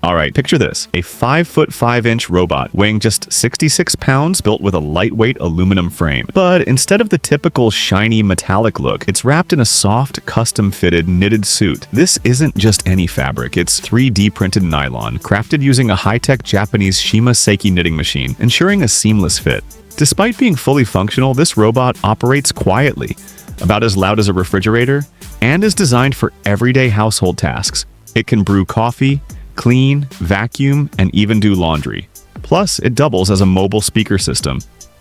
Alright, picture this. A 5-foot 5-inch robot weighing just 66 pounds built with a lightweight aluminum frame. But instead of the typical shiny metallic look, it's wrapped in a soft, custom-fitted knitted suit. This isn't just any fabric, it's 3D printed nylon, crafted using a high-tech Japanese Shima Seiki knitting machine, ensuring a seamless fit. Despite being fully functional, this robot operates quietly, about as loud as a refrigerator, and is designed for everyday household tasks. It can brew coffee, clean, vacuum, and even do laundry. Plus, it doubles as a mobile speaker system,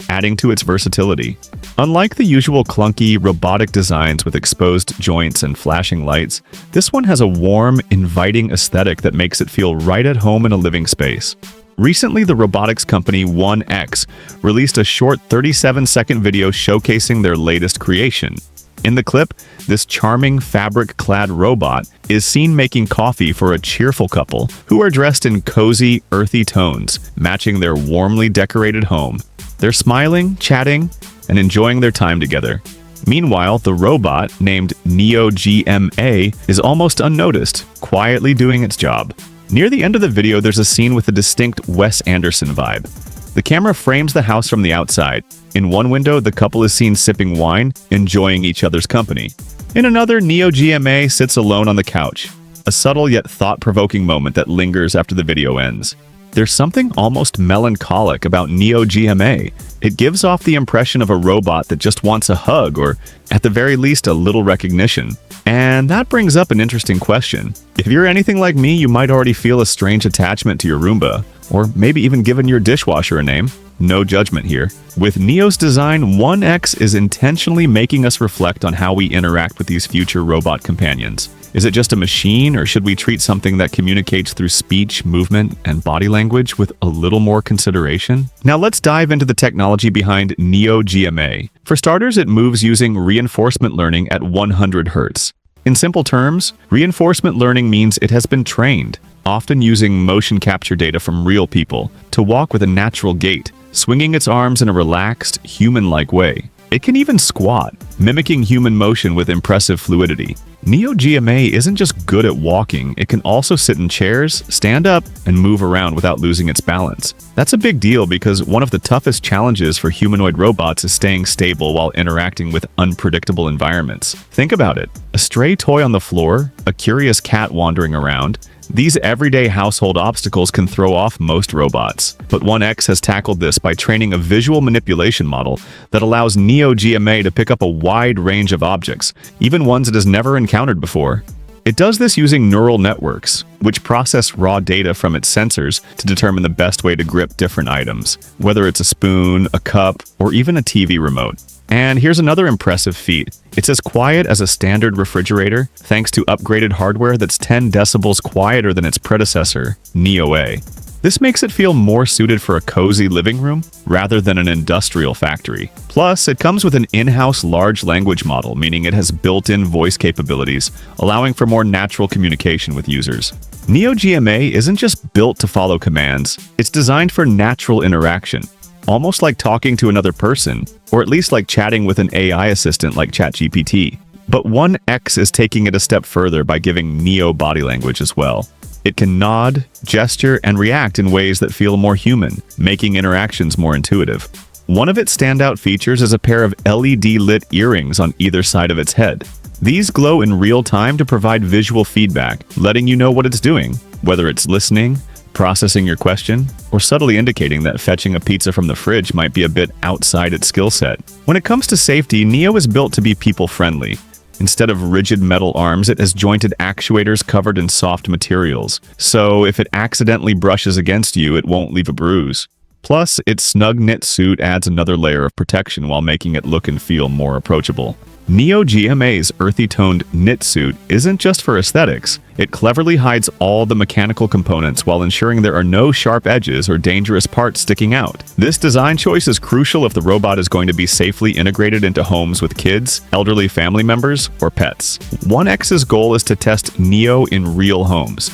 adding to its versatility. Unlike the usual clunky, robotic designs with exposed joints and flashing lights, this one has a warm, inviting aesthetic that makes it feel right at home in a living space. Recently, the robotics company 1X released a short 37-second video showcasing their latest creation. In the clip, this charming fabric-clad robot is seen making coffee for a cheerful couple who are dressed in cozy, earthy tones, matching their warmly decorated home. They're smiling, chatting, and enjoying their time together. Meanwhile, the robot, named NeoGMA, is almost unnoticed, quietly doing its job. Near the end of the video, there's a scene with a distinct Wes Anderson vibe. The camera frames the house from the outside. In one window, the couple is seen sipping wine, enjoying each other's company. In another, NeoGMA sits alone on the couch, a subtle yet thought-provoking moment that lingers after the video ends. There's something almost melancholic about NeoGMA. It gives off the impression of a robot that just wants a hug or, at the very least, a little recognition. And that brings up an interesting question. If you're anything like me, you might already feel a strange attachment to your Roomba, or maybe even given your dishwasher a name. No judgment here. With Neo's design, 1X is intentionally making us reflect on how we interact with these future robot companions. Is it just a machine, or should we treat something that communicates through speech, movement, and body language with a little more consideration? Now let's dive into the technology behind NeoGMA. For starters, it moves using reinforcement learning at 100 Hz. In simple terms, reinforcement learning means it has been trained, often using motion capture data from real people, to walk with a natural gait, swinging its arms in a relaxed, human-like way. It can even squat, mimicking human motion with impressive fluidity. NeoGMA isn't just good at walking, it can also sit in chairs, stand up, and move around without losing its balance. That's a big deal because one of the toughest challenges for humanoid robots is staying stable while interacting with unpredictable environments. Think about it. A stray toy on the floor, a curious cat wandering around. These everyday household obstacles can throw off most robots. But 1X has tackled this by training a visual manipulation model that allows NeoGMA to pick up a wide range of objects, even ones it has never encountered before. It does this using neural networks, which process raw data from its sensors to determine the best way to grip different items, whether it's a spoon, a cup, or even a TV remote. And here's another impressive feat. It's as quiet as a standard refrigerator, thanks to upgraded hardware that's 10 decibels quieter than its predecessor, Neo A. This makes it feel more suited for a cozy living room rather than an industrial factory. Plus, it comes with an in-house large language model, meaning it has built-in voice capabilities, allowing for more natural communication with users. NeoGMA isn't just built to follow commands, it's designed for natural interaction. Almost like talking to another person, or at least like chatting with an AI assistant like ChatGPT. But 1X is taking it a step further by giving Neo body language as well. It can nod, gesture, and react in ways that feel more human, making interactions more intuitive. One of its standout features is a pair of LED-lit earrings on either side of its head. These glow in real time to provide visual feedback, letting you know what it's doing, whether it's listening, processing your question, or subtly indicating that fetching a pizza from the fridge might be a bit outside its skill set. When it comes to safety, Neo is built to be people-friendly. Instead of rigid metal arms, it has jointed actuators covered in soft materials, so if it accidentally brushes against you, it won't leave a bruise. Plus, its snug knit suit adds another layer of protection while making it look and feel more approachable. NeoGMA's earthy-toned knit suit isn't just for aesthetics. It cleverly hides all the mechanical components while ensuring there are no sharp edges or dangerous parts sticking out. This design choice is crucial if the robot is going to be safely integrated into homes with kids, elderly family members, or pets. 1X's goal is to test Neo in real homes.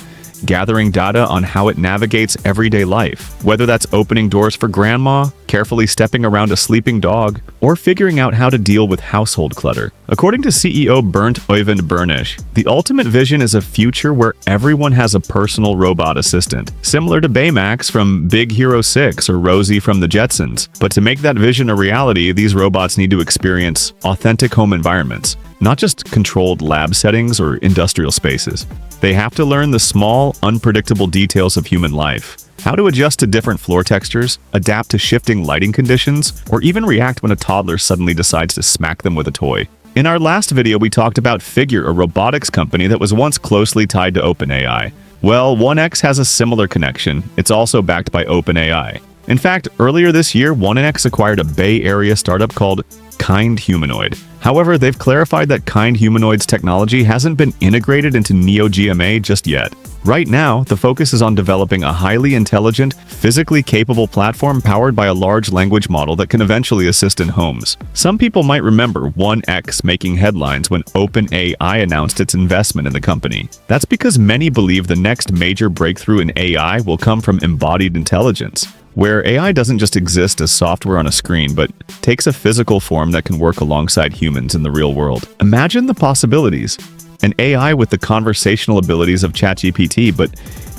gathering data on how it navigates everyday life, whether that's opening doors for grandma, carefully stepping around a sleeping dog, or figuring out how to deal with household clutter. According to CEO Bernd Oyvind Bernish, the ultimate vision is a future where everyone has a personal robot assistant, similar to Baymax from Big Hero 6 or Rosie from the Jetsons. But to make that vision a reality, these robots need to experience authentic home environments, not just controlled lab settings or industrial spaces. They have to learn the small, unpredictable details of human life. How to adjust to different floor textures, adapt to shifting lighting conditions, or even react when a toddler suddenly decides to smack them with a toy. In our last video, we talked about Figure, a robotics company that was once closely tied to OpenAI. Well, 1X has a similar connection. It's also backed by OpenAI. In fact, earlier this year, 1X acquired a Bay Area startup called Kind Humanoid. However, they've clarified that Kind Humanoid's technology hasn't been integrated into NeoGMA just yet. Right now, the focus is on developing a highly intelligent, physically capable platform powered by a large language model that can eventually assist in homes. Some people might remember 1X making headlines when OpenAI announced its investment in the company. That's because many believe the next major breakthrough in AI will come from embodied intelligence, where AI doesn't just exist as software on a screen, but takes a physical form that can work alongside humans in the real world. Imagine the possibilities. An AI with the conversational abilities of ChatGPT, but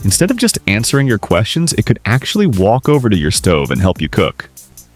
instead of just answering your questions, it could actually walk over to your stove and help you cook.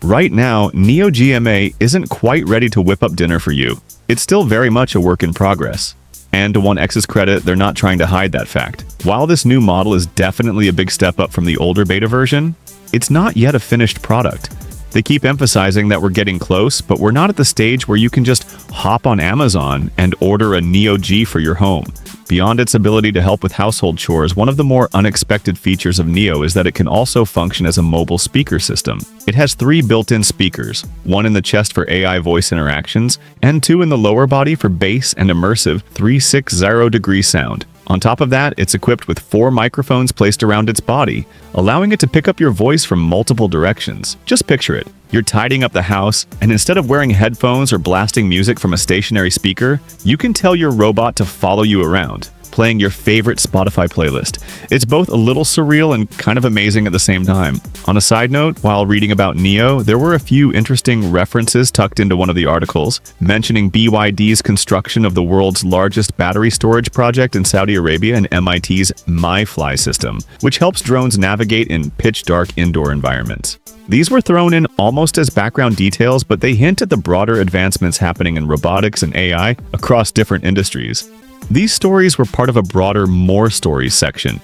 Right now, NeoGMA isn't quite ready to whip up dinner for you. It's still very much a work in progress. And to 1X's credit, they're not trying to hide that fact. While this new model is definitely a big step up from the older beta version, it's not yet a finished product. They keep emphasizing that we're getting close, but we're not at the stage where you can just hop on Amazon and order a Neo G for your home. Beyond its ability to help with household chores, one of the more unexpected features of Neo is that it can also function as a mobile speaker system. It has 3 built-in speakers, one in the chest for AI voice interactions, and 2 in the lower body for bass and immersive 360-degree sound. On top of that, it's equipped with 4 microphones placed around its body, allowing it to pick up your voice from multiple directions. Just picture it. You're tidying up the house, and instead of wearing headphones or blasting music from a stationary speaker, you can tell your robot to follow you around, playing your favorite Spotify playlist. It's both a little surreal and kind of amazing at the same time. On a side note, while reading about Neo, there were a few interesting references tucked into one of the articles, mentioning BYD's construction of the world's largest battery storage project in Saudi Arabia and MIT's MyFly system, which helps drones navigate in pitch-dark indoor environments. These were thrown in almost as background details, but they hint at the broader advancements happening in robotics and AI across different industries. These stories were part of a broader More Stories section,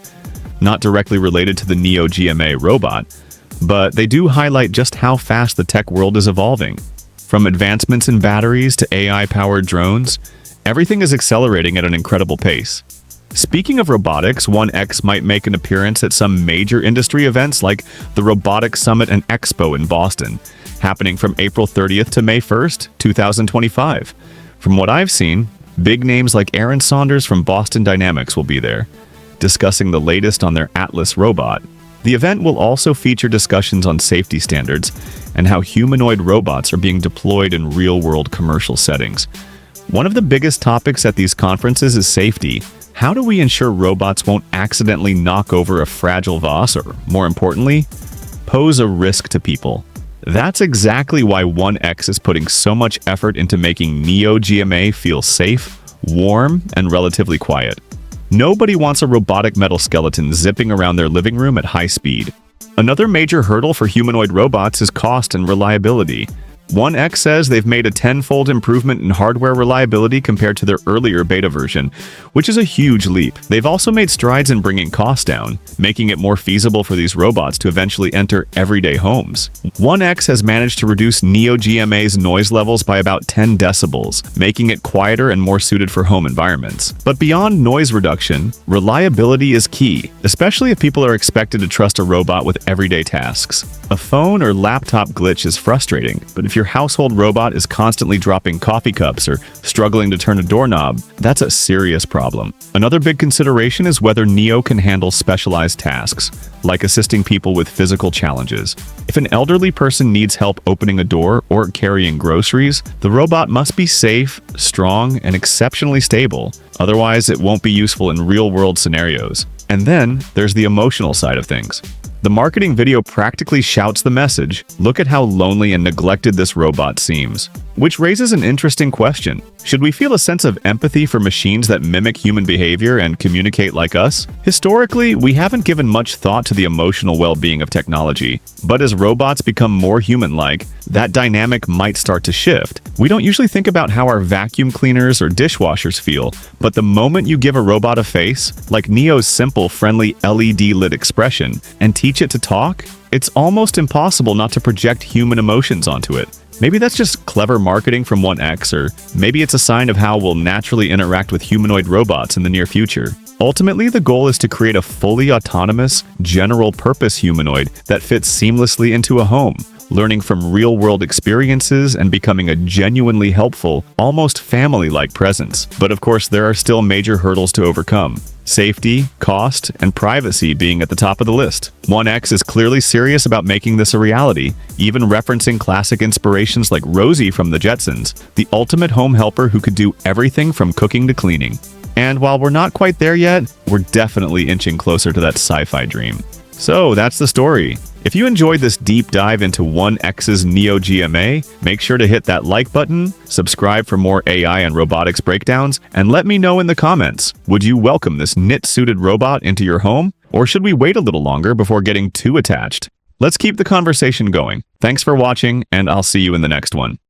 not directly related to the NeoGMA robot, but they do highlight just how fast the tech world is evolving. From advancements in batteries to AI-powered drones, everything is accelerating at an incredible pace. Speaking of robotics, 1X might make an appearance at some major industry events like the Robotics Summit and Expo in Boston, happening from April 30th to May 1st, 2025. From what I've seen, big names like Aaron Saunders from Boston Dynamics will be there, discussing the latest on their Atlas robot. The event will also feature discussions on safety standards and how humanoid robots are being deployed in real-world commercial settings. One of the biggest topics at these conferences is safety. How do we ensure robots won't accidentally knock over a fragile vase or, more importantly, pose a risk to people? That's exactly why 1X is putting so much effort into making NeoGMA feel safe, warm, and relatively quiet. Nobody wants a robotic metal skeleton zipping around their living room at high speed. Another major hurdle for humanoid robots is cost and reliability. 1X says they've made a 10-fold improvement in hardware reliability compared to their earlier beta version, which is a huge leap. They've also made strides in bringing costs down, making it more feasible for these robots to eventually enter everyday homes. 1X has managed to reduce NeoGMA's noise levels by about 10 decibels, making it quieter and more suited for home environments. But beyond noise reduction, reliability is key, especially if people are expected to trust a robot with everyday tasks. A phone or laptop glitch is frustrating, but if your household robot is constantly dropping coffee cups or struggling to turn a doorknob, that's a serious problem. Another big consideration is whether Neo can handle specialized tasks, like assisting people with physical challenges. If an elderly person needs help opening a door or carrying groceries, the robot must be safe, strong, and exceptionally stable. Otherwise, it won't be useful in real-world scenarios. And then there's the emotional side of things. The marketing video practically shouts the message, "Look at how lonely and neglected this robot seems." Which raises an interesting question. Should we feel a sense of empathy for machines that mimic human behavior and communicate like us? Historically, we haven't given much thought to the emotional well-being of technology. But as robots become more human-like, that dynamic might start to shift. We don't usually think about how our vacuum cleaners or dishwashers feel, but the moment you give a robot a face, like Neo's simple, friendly LED-lit expression, and teach it to talk, it's almost impossible not to project human emotions onto it. Maybe that's just clever marketing from 1X, or maybe it's a sign of how we'll naturally interact with humanoid robots in the near future. Ultimately, the goal is to create a fully autonomous, general-purpose humanoid that fits seamlessly into a home, learning from real-world experiences and becoming a genuinely helpful, almost family-like presence. But of course, there are still major hurdles to overcome. Safety, cost, and privacy being at the top of the list. 1X is clearly serious about making this a reality, even referencing classic inspirations like Rosie from the Jetsons, the ultimate home helper who could do everything from cooking to cleaning. And while we're not quite there yet, we're definitely inching closer to that sci-fi dream. So that's the story. If you enjoyed this deep dive into 1X's Neo GMA, make sure to hit that like button, subscribe for more AI and robotics breakdowns, and let me know in the comments, would you welcome this knit-suited robot into your home? Or should we wait a little longer before getting too attached? Let's keep the conversation going. Thanks for watching, and I'll see you in the next one.